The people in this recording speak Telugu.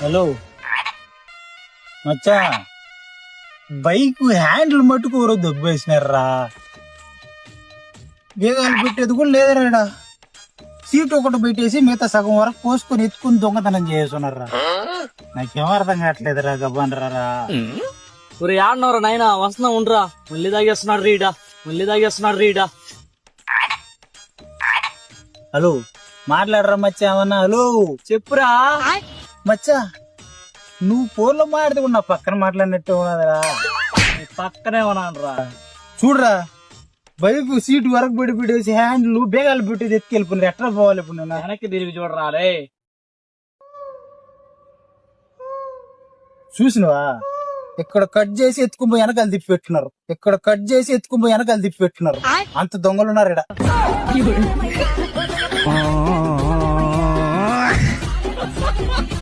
హలో మచ్చా, బైక్ హ్యాండిల్ మట్టుకు ఎవరో దొబ్బేసినారా. వేగాలు పెట్టేది కూడా లేదరా. సీట్ ఒకటి పెట్టేసి మిగతా సగం వరకు కోసుకొని ఎత్తుకుని దొంగతనం చేస్తున్నారా. నాకేం అర్థం కావట్లేదురా. గబ్బానరా ఒరే ఆడినవరా నాయన, వస్తున్నా ఉండరా. మళ్ళీ తాగేస్తున్నాడు రీడా. హలో మాట్లాడరా మచ్చా ఏమన్నా. హలో చెప్పురా. మచ్చా, నువ్వు ఫోన్లో మాట్లాడితే కూడా నా పక్కన మాట్లాడినట్టు ఉన్నదిరా. పక్కనే ఉన్నానురా. చూడరా, బైక్ సీట్ వరకు పెట్టేసి హ్యాండిల్ బేగాలు పెట్టేది ఎత్తుకెళ్ళిపోయినారు. ఎట్లా పోవాలి ఇప్పుడు నేను? వెనక్కి తిరిగి చూడరా రే. చూసినవా, ఇక్కడ కట్ చేసి ఎత్తుకుపోయి వెనకాల తిప్పి పెట్టున్నారు. అంత దొంగలు ఉన్నారు ఇక్కడ.